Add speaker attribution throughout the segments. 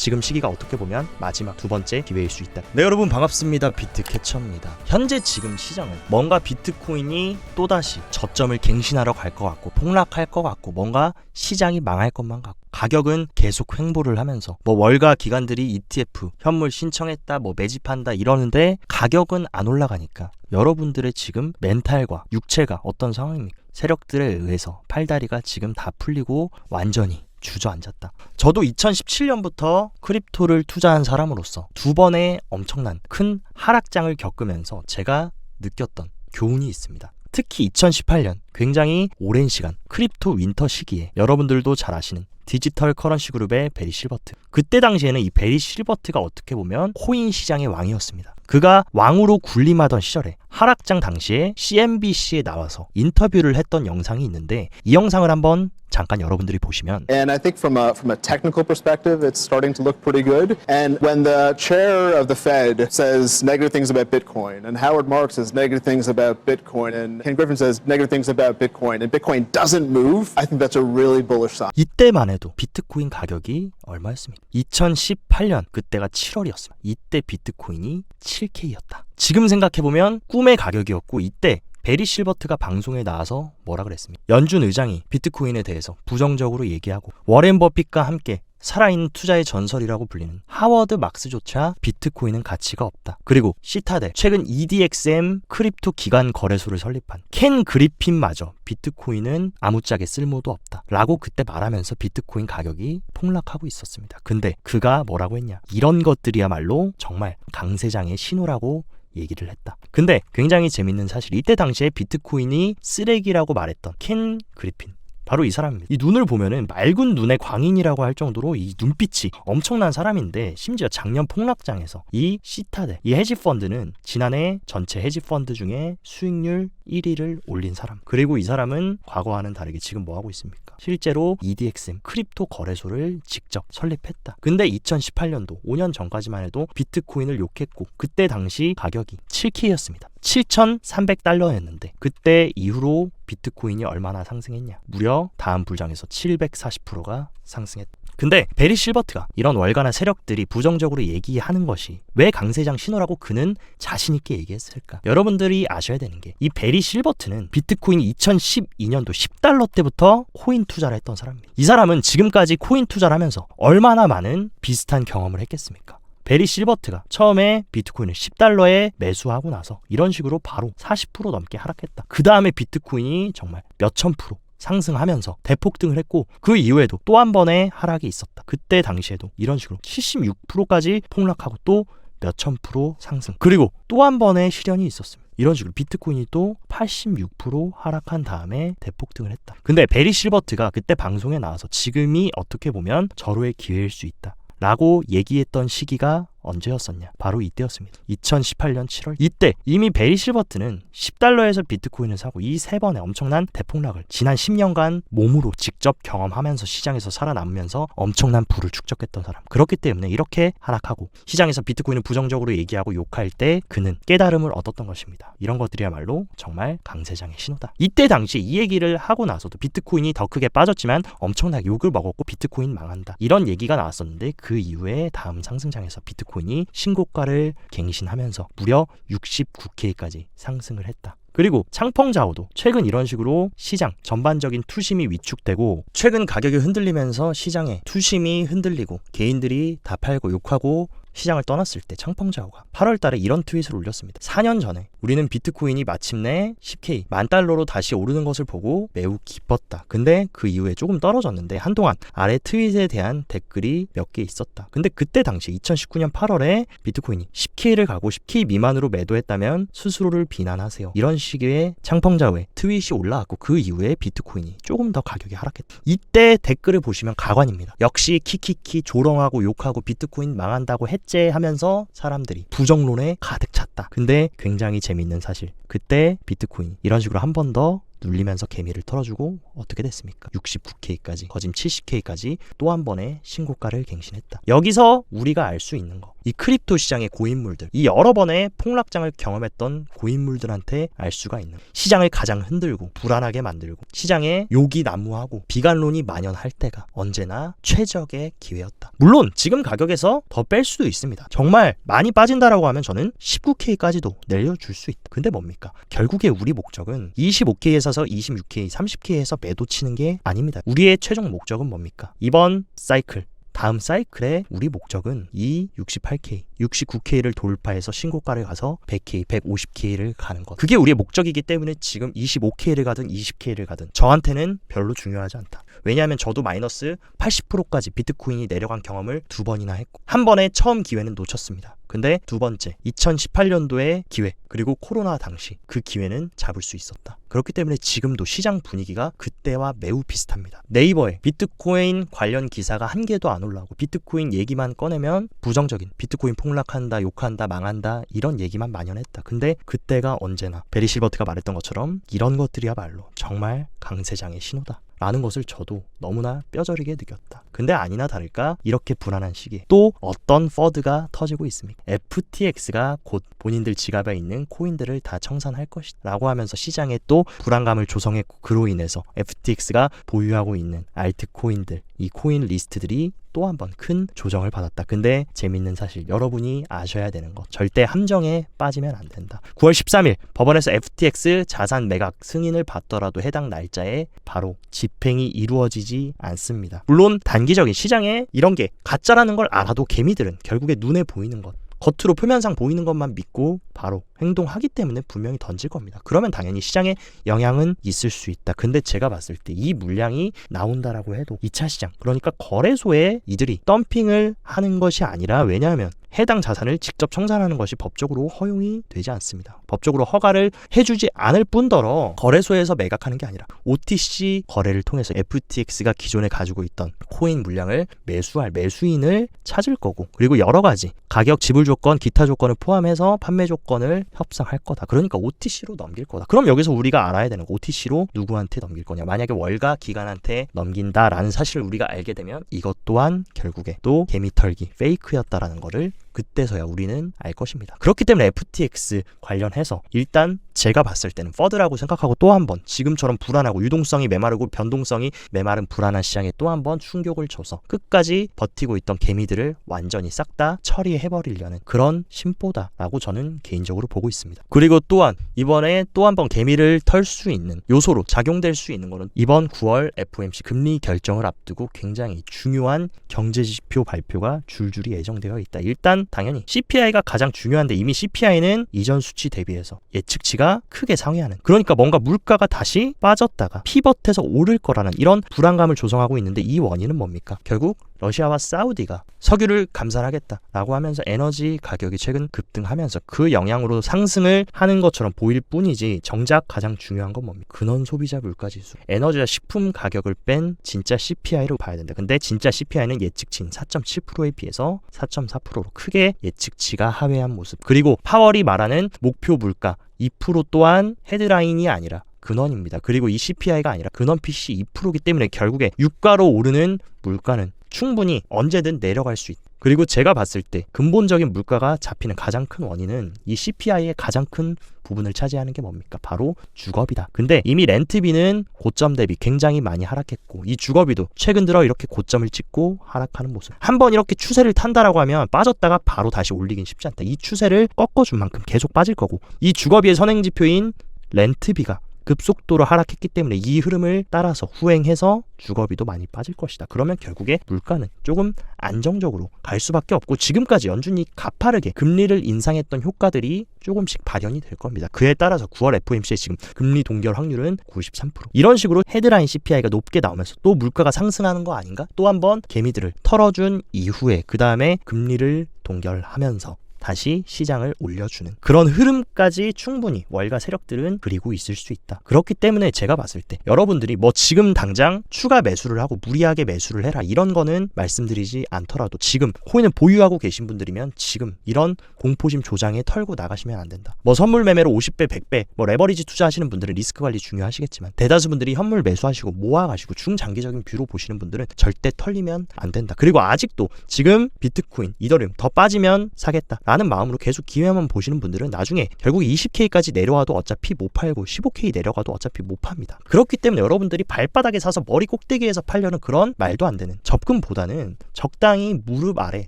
Speaker 1: 지금 시기가 어떻게 보면 마지막 두 번째 기회일 수 있다. 네, 여러분 반갑습니다. 비트캐쳐입니다. 현재 지금 시장은 뭔가 비트코인이 또다시 저점을 갱신하러 갈 것 같고 폭락할 것 같고 뭔가 시장이 망할 것만 같고 가격은 계속 횡보를 하면서 월가 기관들이 ETF 현물 신청했다 매집한다 이러는데 가격은 안 올라가니까 여러분들의 지금 멘탈과 육체가 어떤 상황입니까? 세력들에 의해서 팔다리가 지금 다 풀리고 완전히 주저앉았다. 저도 2017년부터 크립토를 투자한 사람으로서 두 번의 엄청난 큰 하락장을 겪으면서 제가 느꼈던 교훈이 있습니다. 특히 2018년 굉장히 오랜 시간 크립토 윈터 시기에 여러분들도 잘 아시는 디지털 커런시 그룹의 베리 실버트, 그때 당시에는 이 베리 실버트가 어떻게 보면 코인 시장의 왕이었습니다. 그가 왕으로 군림하던 시절에 하락장 당시에 CNBC에 나와서 인터뷰를 했던 영상이 있는데 이 영상을 한번 잠깐 여러분들이 보시면
Speaker 2: And I think from a technical perspective, it's starting to look pretty good. And when the chair of the Fed says negative things about Bitcoin, and Howard Marks says negative things about Bitcoin, and Ken Griffin says negative things about Bitcoin, and Bitcoin doesn't move, I think that's a really bullish sign.
Speaker 1: 이때만 해도 비트코인 가격이 얼마였습니까? 2018년 그때가 7월이었습니다. 이때 비트코인이 7K였다. 지금 생각해보면 꿈의 가격이었고 이때 베리 실버트가 방송에 나와서 뭐라 그랬습니까? 연준 의장이 비트코인에 대해서 부정적으로 얘기하고 워렌 버핏과 함께 살아있는 투자의 전설이라고 불리는 하워드 막스조차 비트코인은 가치가 없다. 그리고 시타델, 최근 EDXM 크립토 기관 거래소를 설립한 켄 그리핀마저 비트코인은 아무짝에 쓸모도 없다 라고 그때 말하면서 비트코인 가격이 폭락하고 있었습니다. 근데 그가 뭐라고 했냐? 이런 것들이야말로 정말 강세장의 신호라고 얘기를 했다. 근데 굉장히 재밌는 사실, 이때 당시에 비트코인이 쓰레기라고 말했던 켄 그리핀, 바로 이 사람입니다. 이 눈을 보면은 맑은 눈의 광인이라고 할 정도로 이 눈빛이 엄청난 사람인데, 심지어 작년 폭락장에서 이 시타델, 이 헤지펀드는 지난해 전체 헤지펀드 중에 수익률 1위를 올린 사람. 그리고 이 사람은 과거와는 다르게 지금 뭐 하고 있습니까? 실제로 EDXM 크립토 거래소를 직접 설립했다. 근데 2018년도 5년 전까지만 해도 비트코인을 욕했고 그때 당시 가격이 7K였습니다. 7,300달러였는데 그때 이후로 비트코인이 얼마나 상승했냐? 무려 다음 불장에서 740%가 상승했다. 근데 베리 실버트가 이런 월가나 세력들이 부정적으로 얘기하는 것이 왜 강세장 신호라고 그는 자신 있게 얘기했을까? 여러분들이 아셔야 되는 게 이 베리 실버트는 비트코인이 2012년도 10달러 때부터 코인 투자를 했던 사람입니다. 이 사람은 지금까지 코인 투자를 하면서 얼마나 많은 비슷한 경험을 했겠습니까? 베리 실버트가 처음에 비트코인을 10달러에 매수하고 나서 이런 식으로 바로 40% 넘게 하락했다. 그 다음에 비트코인이 정말 몇천 프로 상승하면서 대폭등을 했고 그 이후에도 또 한 번의 하락이 있었다. 그때 당시에도 이런 식으로 76%까지 폭락하고 또 몇천 프로 상승, 그리고 또 한 번의 시련이 있었습니다. 이런 식으로 비트코인이 또 86% 하락한 다음에 대폭등을 했다. 근데 베리 실버트가 그때 방송에 나와서 지금이 어떻게 보면 절호의 기회일 수 있다 라고 얘기했던 시기가 언제였었냐? 바로 이때였습니다. 2018년 7월. 이때 이미 베리 실버트는 10달러에서 비트코인을 사고 이 세 번의 엄청난 대폭락을 지난 10년간 몸으로 직접 경험하면서 시장에서 살아남으면서 엄청난 부를 축적했던 사람. 그렇기 때문에 이렇게 하락하고 시장에서 비트코인을 부정적으로 얘기하고 욕할 때 그는 깨달음을 얻었던 것입니다. 이런 것들이야말로 정말 강세장의 신호다. 이때 당시 이 얘기를 하고 나서도 비트코인이 더 크게 빠졌지만 엄청나게 욕을 먹었고 비트코인 망한다 이런 얘기가 나왔었는데 그 이후에 다음 상승장에서 비트코인이 신고가를 갱신하면서 무려 69K까지 상승을 했다. 그리고 창펑자오도 최근 이런 식으로 시장 전반적인 투심이 위축되고 최근 가격이 흔들리면서 시장에 투심이 흔들리고 개인들이 다 팔고 욕하고 시장을 떠났을 때 창펑자오가 8월 달에 이런 트윗을 올렸습니다. 4년 전에 우리는 비트코인이 마침내 10K, $10,000로 다시 오르는 것을 보고 매우 기뻤다. 근데 그 이후에 조금 떨어졌는데 한동안 아래 트윗에 대한 댓글이 몇 개 있었다. 근데 그때 당시 2019년 8월에 비트코인이 10K를 가고 10K 미만으로 매도했다면 스스로를 비난하세요. 이런 식의 창펑자오의 트윗이 올라왔고 그 이후에 비트코인이 조금 더 가격이 하락했다. 이때 댓글을 보시면 가관입니다. 역시 키키키 조롱하고 욕하고 비트코인 망한다고 했제 하면서 사람들이 부정론에 가득 찼다. 근데 굉장히 재미있는 사실, 그때 비트코인 이런 식으로 한 번 더 눌리면서 개미를 털어주고 어떻게 됐습니까? 69K까지, 거짐 70K까지 또 한 번의 신고가를 갱신했다. 여기서 우리가 알 수 있는 거, 이 크립토 시장의 고인물들, 이 여러 번의 폭락장을 경험했던 고인물들한테 알 수가 있는, 시장을 가장 흔들고 불안하게 만들고 시장에 욕이 난무하고 비관론이 만연할 때가 언제나 최적의 기회였다. 물론 지금 가격에서 더 뺄 수도 있습니다. 정말 많이 빠진다라고 하면 저는 19K까지도 내려줄 수 있다. 근데 뭡니까? 결국에 우리 목적은 25K에 사서 26K, 30K에서 매도 치는 게 아닙니다. 우리의 최종 목적은 뭡니까? 이번 사이클, 다음 사이클에 우리 목적은 이 68K, 69K를 돌파해서 신고가를 가서 100K, 150K를 가는 것. 그게 우리의 목적이기 때문에 지금 25K를 가든 20K를 가든 저한테는 별로 중요하지 않다. 왜냐하면 저도 마이너스 80%까지 비트코인이 내려간 경험을 2번이나 했고, 한 번에 처음 기회는 놓쳤습니다. 근데 두 번째 2018년도의 기회, 그리고 코로나 당시 그 기회는 잡을 수 있었다. 그렇기 때문에 지금도 시장 분위기가 그때와 매우 비슷합니다. 네이버에 비트코인 관련 기사가 한 개도 안 올라오고 비트코인 얘기만 꺼내면 부정적인, 비트코인 폭락한다, 욕한다, 망한다, 이런 얘기만 만연했다. 근데 그때가 언제나 베리 실버트가 말했던 것처럼 이런 것들이야말로 정말 강세장의 신호다 라는 것을 저도 너무나 뼈저리게 느꼈다. 근데 아니나 다를까 이렇게 불안한 시기에 또 어떤 퍼드가 터지고 있습니까? FTX가 곧 본인들 지갑에 있는 코인들을 다 청산할 것이다 라고 하면서 시장에 또 불안감을 조성했고, 그로 인해서 FTX가 보유하고 있는 알트코인들, 이 코인 리스트들이 또 한 번 큰 조정을 받았다. 근데 재밌는 사실, 여러분이 아셔야 되는 것, 절대 함정에 빠지면 안 된다. 9월 13일 법원에서 FTX 자산 매각 승인을 받더라도 해당 날짜에 바로 집행이 이루어지지 않습니다. 물론 단기적인 시장에 이런 게 가짜라는 걸 알아도 개미들은 결국에 눈에 보이는 것, 겉으로 표면상 보이는 것만 믿고 바로 행동하기 때문에 분명히 던질 겁니다. 그러면 당연히 시장에 영향은 있을 수 있다. 근데 제가 봤을 때 이 물량이 나온다라고 해도 2차 시장, 그러니까 거래소에 이들이 덤핑을 하는 것이 아니라, 왜냐하면 해당 자산을 직접 청산하는 것이 법적으로 허용이 되지 않습니다. 법적으로 허가를 해주지 않을 뿐더러 거래소에서 매각하는 게 아니라 OTC 거래를 통해서 FTX가 기존에 가지고 있던 코인 물량을 매수할 매수인을 찾을 거고, 그리고 여러 가지 가격, 지불 조건, 기타 조건을 포함해서 판매 조건을 협상할 거다. 그러니까 OTC로 넘길 거다. 그럼 여기서 우리가 알아야 되는 거, OTC로 누구한테 넘길 거냐. 만약에 월가 기관한테 넘긴다라는 사실을 우리가 알게 되면 이것 또한 결국에 또 개미털기, 페이크였다라는 거를 그때서야 우리는 알 것입니다. 그렇기 때문에 FTX 관련해서 일단 제가 봤을 때는 퍼드라고 생각하고, 또 한 번 지금처럼 불안하고 유동성이 메마르고 변동성이 메마른 불안한 시장에 또 한 번 충격을 줘서 끝까지 버티고 있던 개미들을 완전히 싹 다 처리해버리려는 그런 심보다라고 저는 개인적으로 보고 있습니다. 그리고 또한 이번에 또 한 번 개미를 털 수 있는 요소로 작용될 수 있는 거는 이번 9월 FOMC 금리 결정을 앞두고 굉장히 중요한 경제지표 발표가 줄줄이 예정되어 있다. 일단 당연히 CPI가 가장 중요한데, 이미 CPI는 이전 수치 대비해서 예측치가 크게 상회하는, 그러니까 뭔가 물가가 다시 빠졌다가 피벗해서 오를 거라는 이런 불안감을 조성하고 있는데, 이 원인은 뭡니까? 결국 러시아와 사우디가 석유를 감산하겠다라고 하면서 에너지 가격이 최근 급등하면서 그 영향으로 상승을 하는 것처럼 보일 뿐이지, 정작 가장 중요한 건 뭡니까? 근원 소비자 물가지수, 에너지와 식품 가격을 뺀 진짜 CPI로 봐야 된다. 근데 진짜 CPI는 예측치인 4.7%에 비해서 4.4%로 크게 예측치가 하회한 모습. 그리고 파월이 말하는 목표 물가 2% 또한 헤드라인이 아니라 근원입니다. 그리고 이 CPI가 아니라 근원 PC 2%이기 때문에 결국에 유가로 오르는 물가는 충분히 언제든 내려갈 수 있다. 그리고 제가 봤을 때 근본적인 물가가 잡히는 가장 큰 원인은 이 CPI의 가장 큰 부분을 차지하는 게 뭡니까? 바로 주거비다. 근데 이미 렌트비는 고점 대비 굉장히 많이 하락했고, 이 주거비도 최근 들어 이렇게 고점을 찍고 하락하는 모습. 한번 이렇게 추세를 탄다라고 하면 빠졌다가 바로 다시 올리긴 쉽지 않다. 이 추세를 꺾어준 만큼 계속 빠질 거고, 이 주거비의 선행지표인 렌트비가 급속도로 하락했기 때문에 이 흐름을 따라서 후행해서 주거비도 많이 빠질 것이다. 그러면 결국에 물가는 조금 안정적으로 갈 수밖에 없고, 지금까지 연준이 가파르게 금리를 인상했던 효과들이 조금씩 발현이 될 겁니다. 그에 따라서 9월 FOMC의 지금 금리 동결 확률은 93%. 이런 식으로 헤드라인 CPI가 높게 나오면서 또 물가가 상승하는 거 아닌가? 또 한 번 개미들을 털어준 이후에 그 다음에 금리를 동결하면서 다시 시장을 올려주는 그런 흐름까지 충분히 월가 세력들은 그리고 있을 수 있다. 그렇기 때문에 제가 봤을 때 여러분들이 뭐 지금 당장 추가 매수를 하고 무리하게 매수를 해라 이런 거는 말씀드리지 않더라도 지금 코인을 보유하고 계신 분들이면 지금 이런 공포심 조장에 털고 나가시면 안 된다. 뭐 선물 매매로 50배, 100배 뭐 레버리지 투자하시는 분들은 리스크 관리 중요하시겠지만 대다수 분들이 현물 매수하시고 모아가시고 중장기적인 뷰로 보시는 분들은 절대 털리면 안 된다. 그리고 아직도 지금 비트코인, 이더리움 더 빠지면 사겠다 라는 마음으로 계속 기회만 보시는 분들은 나중에 결국 20K까지 내려와도 어차피 못 팔고 15K 내려가도 어차피 못 팝니다. 그렇기 때문에 여러분들이 발바닥에 사서 머리 꼭대기에서 팔려는 그런 말도 안 되는 접근보다는 적당히 무릎 아래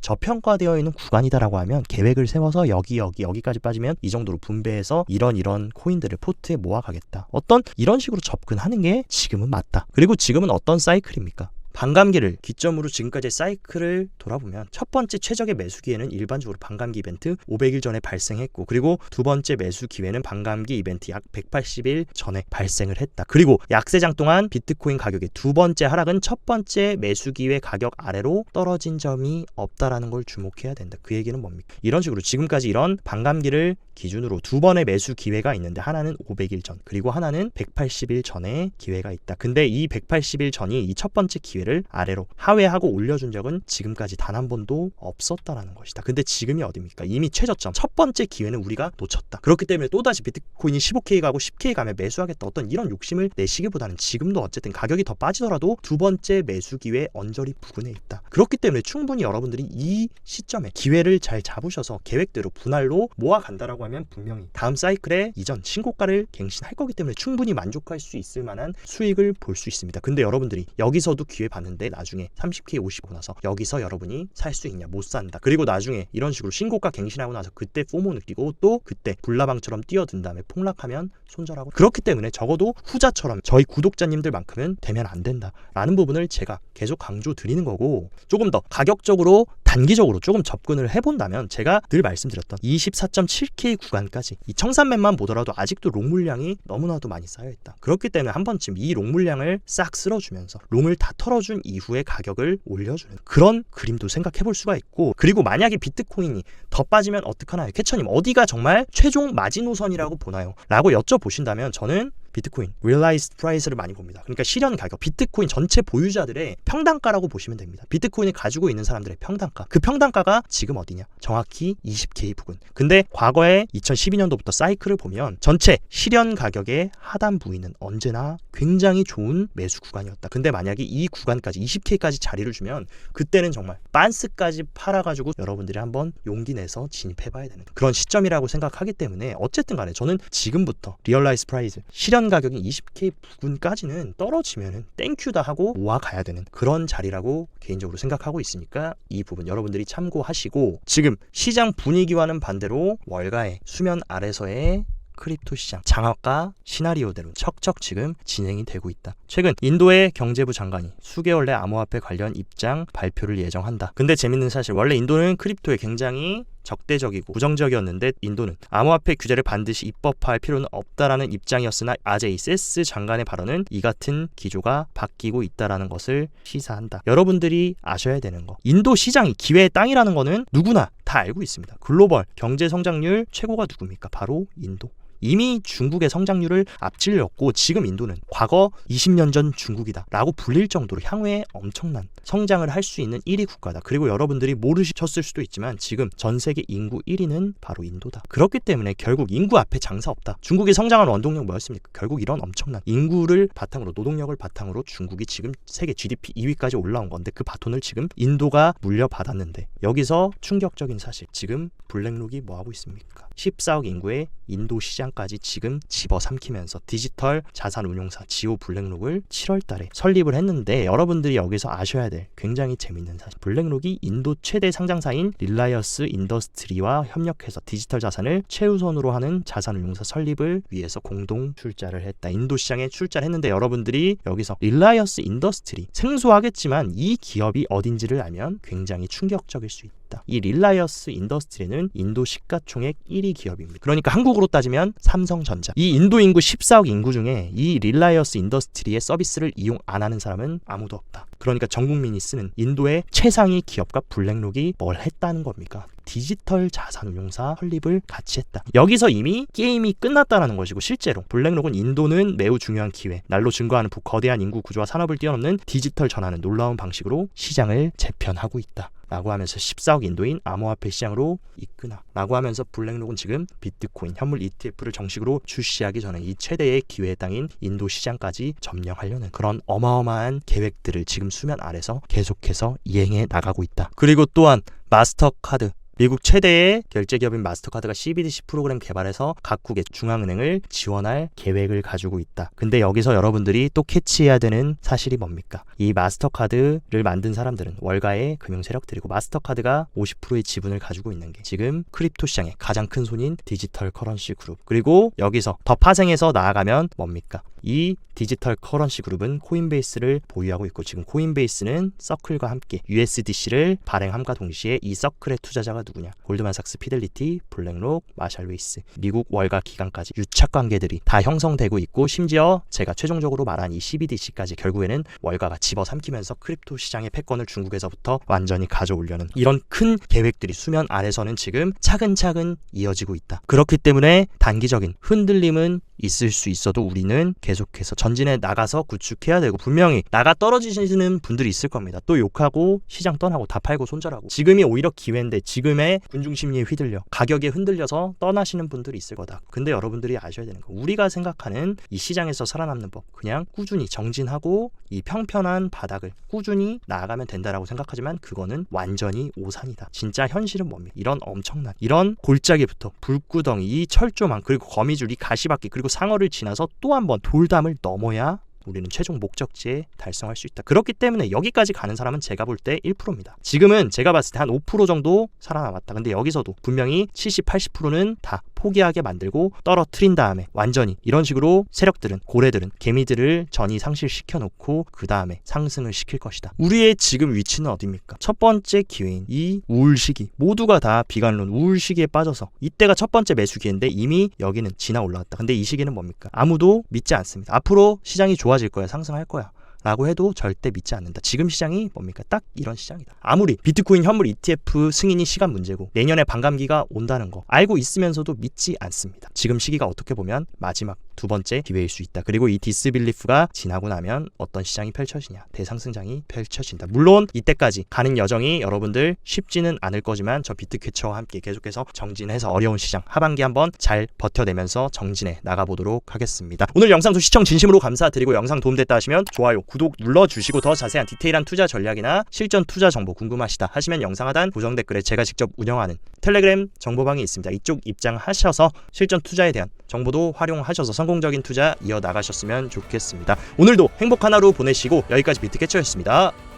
Speaker 1: 저평가되어 있는 구간이다라고 하면 계획을 세워서 여기까지 빠지면 이 정도로 분배해서 이런 코인들을 포트에 모아가겠다. 어떤 이런 식으로 접근하는 게 지금은 맞다. 그리고 지금은 어떤 사이클입니까? 반감기를 기점으로 지금까지의 사이클을 돌아보면 첫 번째 최적의 매수 기회는 일반적으로 반감기 이벤트 500일 전에 발생했고 그리고 두 번째 매수 기회는 반감기 이벤트 약 180일 전에 발생을 했다. 그리고 약세장 동안 비트코인 가격의 두 번째 하락은 첫 번째 매수 기회 가격 아래로 떨어진 점이 없다라는 걸 주목해야 된다. 그 얘기는 뭡니까? 이런 식으로 지금까지 이런 반감기를 기준으로 두 번의 매수 기회가 있는데 하나는 500일 전 그리고 하나는 180일 전에 기회가 있다. 근데 이 180일 전이 이 첫 번째 기회를 아래로 하회하고 올려준 적은 지금까지 단 한 번도 없었다라는 것이다. 근데 지금이 어딥니까? 이미 최저점 첫 번째 기회는 우리가 놓쳤다. 그렇기 때문에 또다시 비트코인이 15K 가고 10K 가면 매수하겠다 어떤 이런 욕심을 내시기보다는 지금도 어쨌든 가격이 더 빠지더라도 두 번째 매수 기회 언저리 부근에 있다. 그렇기 때문에 충분히 여러분들이 이 시점에 기회를 잘 잡으셔서 계획대로 분할로 모아간다라고 하면 분명히 다음 사이클에 이전 신고가를 갱신할 거기 때문에 충분히 만족할 수 있을 만한 수익을 볼 수 있습니다. 근데 여러분들이 여기서도 기회 봤는데 나중에 30K 50고 나서 여기서 여러분이 살 수 있냐? 못 산다. 그리고 나중에 이런 식으로 신고가 갱신하고 나서 그때 포모 느끼고 또 그때 불나방처럼 뛰어든 다음에 폭락하면 손절하고 그렇기 때문에 적어도 후자처럼 저희 구독자님들만큼은 되면 안 된다라는 부분을 제가 계속 강조 드리는 거고 조금 더 가격적으로 단기적으로 조금 접근을 해본다면 제가 늘 말씀드렸던 24.7K 구간까지 이 청산맨만 보더라도 아직도 롱 물량이 너무나도 많이 쌓여있다. 그렇기 때문에 한 번쯤 이 롱 물량을 싹 쓸어주면서 롱을 다 털어준 이후에 가격을 올려주는 그런 그림도 생각해볼 수가 있고 그리고 만약에 비트코인이 더 빠지면 어떡하나요? 캐처님 어디가 정말 최종 마지노선이라고 보나요? 라고 여쭤보신다면 저는 비트코인 realized price를 많이 봅니다. 그러니까 실현 가격, 비트코인 전체 보유자들의 평단가라고 보시면 됩니다. 비트코인을 가지고 있는 사람들의 평단가. 그 평단가가 지금 어디냐? 정확히 20K 부근. 근데 과거에 2012년도부터 사이클을 보면 전체 실현 가격의 하단 부위는 언제나 굉장히 좋은 매수 구간이었다. 근데 만약에 이 구간까지 20K까지 자리를 주면 그때는 정말 빤스까지 팔아가지고 여러분들이 한번 용기 내서 진입해봐야 되는 그런 시점이라고 생각하기 때문에 어쨌든 간에 저는 지금부터 realized price, 실현 가격이 20K 부근까지는 떨어지면은 땡큐다 하고 모아가야 되는 그런 자리라고 개인적으로 생각하고 있으니까 이 부분 여러분들이 참고하시고 지금 시장 분위기와는 반대로 월가의 수면 아래서의 크립토 시장 장악과 시나리오대로 척척 지금 진행이 되고 있다. 최근 인도의 경제부 장관이 수개월 내 암호화폐 관련 입장 발표를 예정한다. 근데 재밌는 사실 원래 인도는 크립토에 굉장히 적대적이고 부정적이었는데 인도는 암호화폐 규제를 반드시 입법화할 필요는 없다라는 입장이었으나 아제이 세스 장관의 발언은 이 같은 기조가 바뀌고 있다라는 것을 시사한다. 여러분들이 아셔야 되는 거 인도 시장이 기회의 땅이라는 거는 누구나 다 알고 있습니다. 글로벌 경제 성장률 최고가 누굽니까? 바로 인도. 이미 중국의 성장률을 앞질렀고 지금 인도는 과거 20년 전 중국이다 라고 불릴 정도로 향후에 엄청난 성장을 할 수 있는 1위 국가다. 그리고 여러분들이 모르셨을 수도 있지만 지금 전 세계 인구 1위는 바로 인도다. 그렇기 때문에 결국 인구 앞에 장사 없다. 중국이 성장한 원동력 뭐였습니까? 결국 이런 엄청난 인구를 바탕으로 노동력을 바탕으로 중국이 지금 세계 GDP 2위까지 올라온 건데 그 바톤을 지금 인도가 물려받았는데 여기서 충격적인 사실 지금 블랙록이 뭐하고 있습니까? 14억 인구의 인도 시장까지 지금 집어삼키면서 디지털 자산 운용사 지오 블랙록을 7월 달에 설립을 했는데 여러분들이 여기서 아셔야 될 굉장히 재밌는 사실 블랙록이 인도 최대 상장사인 릴라이언스 인더스트리와 협력해서 디지털 자산을 최우선으로 하는 자산 운용사 설립을 위해서 공동 출자를 했다. 인도 시장에 출자를 했는데 여러분들이 여기서 릴라이언스 인더스트리 생소하겠지만 이 기업이 어딘지를 알면 굉장히 충격적일 수 있다. 있다. 이 릴라이어스 인더스트리는 인도 시가총액 1위 기업입니다. 그러니까 한국으로 따지면 삼성전자. 이 인도 인구 14억 인구 중에 이 릴라이어스 인더스트리의 서비스를 이용 안 하는 사람은 아무도 없다. 그러니까 전 국민이 쓰는 인도의 최상위 기업과 블랙록이 뭘 했다는 겁니까? 디지털 자산운용사 설립을 같이 했다. 여기서 이미 게임이 끝났다라는 것이고, 실제로 블랙록은 인도는 매우 중요한 기회, 날로 증가하는 거대한 인구 구조와 산업을 뛰어넘는 디지털 전환은 놀라운 방식으로 시장을 재편하고 있다 라고 하면서 14억 인도인 암호화폐 시장으로 이끄나 라고 하면서 블랙록은 지금 비트코인 현물 ETF를 정식으로 출시하기 전에 이 최대의 기회의 땅인 인도 시장까지 점령하려는 그런 어마어마한 계획들을 지금 수면 아래서 계속해서 이행해 나가고 있다. 그리고 또한 마스터카드, 미국 최대의 결제기업인 마스터카드가 CBDC 프로그램 개발해서 각국의 중앙은행을 지원할 계획을 가지고 있다. 근데 여기서 여러분들이 또 캐치해야 되는 사실이 뭡니까? 이 마스터카드를 만든 사람들은 월가의 금융 세력들이고, 마스터카드가 50%의 지분을 가지고 있는 게 지금 크립토 시장의 가장 큰 손인 디지털 커런시 그룹. 그리고 여기서 더 파생해서 나아가면 뭡니까? 이 디지털 커런시 그룹은 코인베이스를 보유하고 있고, 지금 코인베이스는 서클과 함께 USDC를 발행함과 동시에 이 서클의 투자자가 누구냐? 골드만삭스, 피델리티, 블랙록, 마샬웨이스, 미국 월가 기관까지 유착 관계들이 다 형성되고 있고, 심지어 제가 최종적으로 말한 이 CBDC까지 결국에는 월가가 집어삼키면서 크립토 시장의 패권을 중국에서부터 완전히 가져오려는 이런 큰 계획들이 수면 아래서는 지금 차근차근 이어지고 있다. 그렇기 때문에 단기적인 흔들림은 있을 수 있어도 우리는 계속해서 전진해 나가서 구축해야 되고, 분명히 나가 떨어지시는 분들이 있을 겁니다. 또 욕하고 시장 떠나고 다 팔고 손절하고, 지금이 오히려 기회인데 지금의 군중심리에 휘둘려 가격에 흔들려서 떠나시는 분들이 있을 거다. 근데 여러분들이 아셔야 되는 거, 우리가 생각하는 이 시장에서 살아남는 법, 그냥 꾸준히 정진하고 이 평편한 바닥을 꾸준히 나아가면 된다라고 생각하지만 그거는 완전히 오산이다. 진짜 현실은 뭡니까? 이런 엄청난 이런 골짜기부터 불구덩이, 이 철조망, 그리고 거미줄, 이 가시바퀴, 그리고 상어를 지나서 또 한 번 돌담을 넘어야 우리는 최종 목적지에 달성할 수 있다. 그렇기 때문에 여기까지 가는 사람은 제가 볼 때 1%입니다. 지금은 제가 봤을 때 한 5% 정도 살아남았다. 근데 여기서도 분명히 70, 80%는 다 포기하게 만들고 떨어뜨린 다음에 완전히 이런 식으로 세력들은, 고래들은 개미들을 전이 상실시켜 놓고 그 다음에 상승을 시킬 것이다. 우리의 지금 위치는 어디입니까? 첫 번째 기회인 이 우울 시기, 모두가 다 비관론 우울 시기에 빠져서 이때가 첫 번째 매수 기회인데 이미 여기는 지나 올라왔다. 근데 이 시기는 뭡니까? 아무도 믿지 않습니다. 앞으로 시장이 좋아질 거야, 상승할 거야 라고 해도 절대 믿지 않는다. 지금 시장이 뭡니까? 딱 이런 시장이다. 아무리 비트코인 현물 ETF 승인이 시간 문제고 내년에 반감기가 온다는 거 알고 있으면서도 믿지 않습니다. 지금 시기가 어떻게 보면 마지막 두 번째 기회일 수 있다. 그리고 이 디스빌리프가 지나고 나면 어떤 시장이 펼쳐지냐? 대상승장이 펼쳐진다. 물론 이때까지 가는 여정이 여러분들 쉽지는 않을 거지만 저 비트캐쳐와 함께 계속해서 정진해서 어려운 시장 하반기 한번 잘 버텨내면서 정진해 나가보도록 하겠습니다. 오늘 영상도 시청 진심으로 감사드리고, 영상 도움됐다 하시면 좋아요, 구독 눌러주시고, 더 자세한 디테일한 투자 전략이나 실전 투자 정보 궁금하시다 하시면 영상 하단 고정 댓글에 제가 직접 운영하는 텔레그램 정보방이 있습니다. 이쪽 입장하셔서 실전 투자에 대한 정보도 활용하셔서 성공적인 투자 이어나가셨으면 좋겠습니다. 오늘도 행복한 하루 보내시고, 여기까지 비트캐쳐였습니다.